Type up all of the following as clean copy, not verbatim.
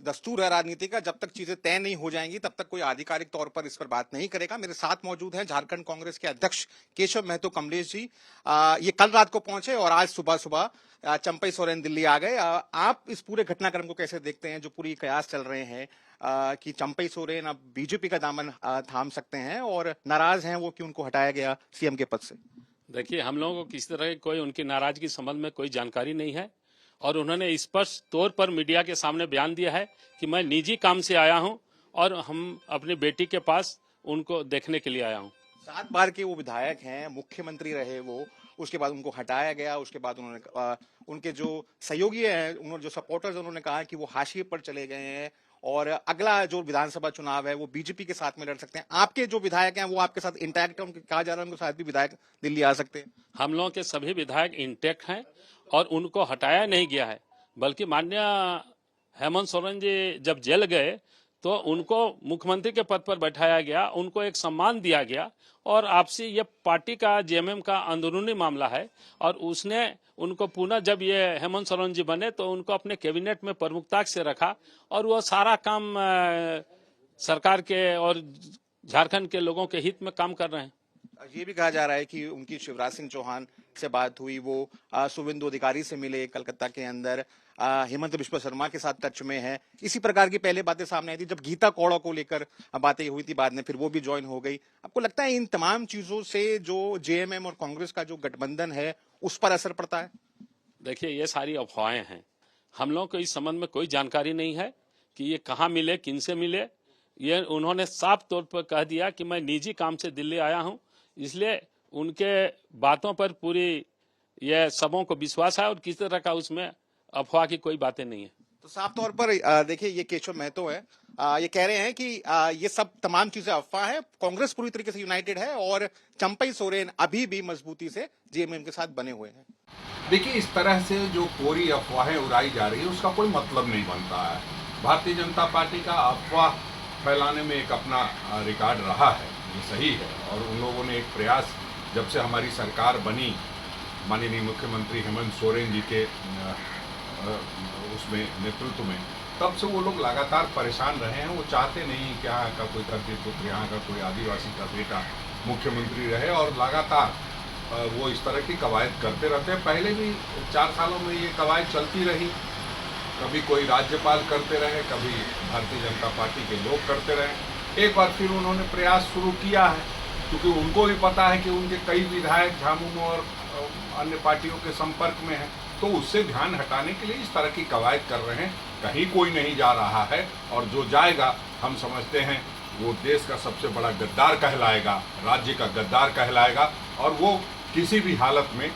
दस्तूर है राजनीति का, जब तक चीजें तय नहीं हो जाएंगी तब तक कोई आधिकारिक तौर पर इस पर बात नहीं करेगा। मेरे साथ मौजूद हैं झारखंड कांग्रेस के अध्यक्ष केशव महतो कमलेश जी। ये कल रात को पहुंचे और आज सुबह सुबह चंपई सोरेन दिल्ली आ गए। आप इस पूरे घटनाक्रम को कैसे देखते हैं, जो पूरी कयास चल रहे हैं कि चंपई सोरेन अब बीजेपी का दामन थाम सकते हैं और नाराज हैं वो कि उनको हटाया गया सीएम के पद से? देखिए, हम लोगों को किसी तरह की कोई उनकी नाराजगी संबंध में कोई जानकारी नहीं है और उन्होंने स्पष्ट तौर पर मीडिया के सामने बयान दिया है कि मैं निजी काम से आया हूं और हम अपनी बेटी के पास उनको देखने के लिए आया हूं। 7 बार के वो विधायक हैं, मुख्यमंत्री रहे वो, उसके बाद उनको हटाया गया। उसके बाद उन्होंने उनके जो सहयोगी हैं, उन्होंने जो सपोर्टर्स, उन्होंने कहा कि वो हाशिए पर चले गए हैं और अगला जो विधानसभा चुनाव है वो बीजेपी के साथ में लड़ सकते हैं। आपके जो विधायक हैं वो आपके साथ इंटैक्ट है, उनको कहा जा रहा है उनके साथ भी विधायक दिल्ली आ सकते हैं। हम लोगों के सभी विधायक इंटैक्ट हैं और उनको हटाया नहीं गया है, बल्कि माननीय हेमंत सोरेन जी जब जेल गए तो उनको मुख्यमंत्री के पद पर बैठाया गया, उनको एक सम्मान दिया गया और आपसी ये पार्टी का जेएमएम का अंदरूनी मामला है और उसने उनको पुनः जब ये हेमंत सोरेन जी बने तो उनको अपने कैबिनेट में प्रमुखता से रखा और वो सारा काम सरकार के और झारखंड के लोगों के हित में काम कर रहे हैं। ये भी कहा जा रहा है कि उनकी शिवराज सिंह चौहान से बात हुई, वो शुभेंदु अधिकारी से मिले कलकत्ता के अंदर, हेमंत बिश्व शर्मा के साथ टच में है। इसी प्रकार की पहले बातें सामने आई थी जब गीता कौड़ा को लेकर बातें हुई थी, बाद में फिर वो भी ज्वाइन हो गई। आपको लगता है इन तमाम चीजों से जो जेएमएम और कांग्रेस का जो गठबंधन है उस पर असर पड़ता है? देखिए, ये सारी अफवाहें हैं, हम लोगों को इस संबंध में कोई जानकारी नहीं है कि ये कहाँ मिले, किन से मिले। ये उन्होंने साफ तौर पर कह दिया कि मैं निजी काम से दिल्ली आया हूं, इसलिए उनके बातों पर पूरी ये सबों को विश्वास है और किसी तरह का उसमें अफवाह की कोई बातें नहीं है। तो साफ तौर पर देखिए, ये केशव महतो है, ये कह रहे हैं कि ये सब तमाम चीजें अफवाह है, कांग्रेस पूरी तरीके से यूनाइटेड है और चंपई सोरेन अभी भी मजबूती से जेएमएम के साथ बने हुए हैं। देखिए, इस तरह से जो पूरी अफवाहें उड़ाई जा रही है उसका कोई मतलब नहीं बनता है। भारतीय जनता पार्टी का अफवाह फैलाने में एक अपना रिकॉर्ड रहा है, ये सही है। और उन लोगों ने एक प्रयास, जब से हमारी सरकार बनी माननीय मुख्यमंत्री हेमंत सोरेन जी के उसमें नेतृत्व में, तब से वो लोग लगातार परेशान रहे हैं। वो चाहते नहीं कि यहाँ का कोई धरती पुत्र, यहाँ का कोई आदिवासी का बेटा मुख्यमंत्री रहे और लगातार वो इस तरह की कवायद करते रहते हैं। पहले भी 4 सालों में ये कवायद चलती रही, कभी कोई राज्यपाल करते रहे, कभी भारतीय जनता पार्टी के लोग करते रहे। एक बार फिर उन्होंने प्रयास शुरू किया है, क्योंकि उनको भी पता है कि उनके कई विधायक झामुमो और अन्य पार्टियों के संपर्क में हैं, तो उससे ध्यान हटाने के लिए इस तरह की कवायद कर रहे हैं। कहीं कोई नहीं जा रहा है और जो जाएगा हम समझते हैं वो देश का सबसे बड़ा गद्दार कहलाएगा, राज्य का गद्दार कहलाएगा और वो किसी भी हालत में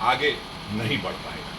आगे नहीं बढ़ पाएगा।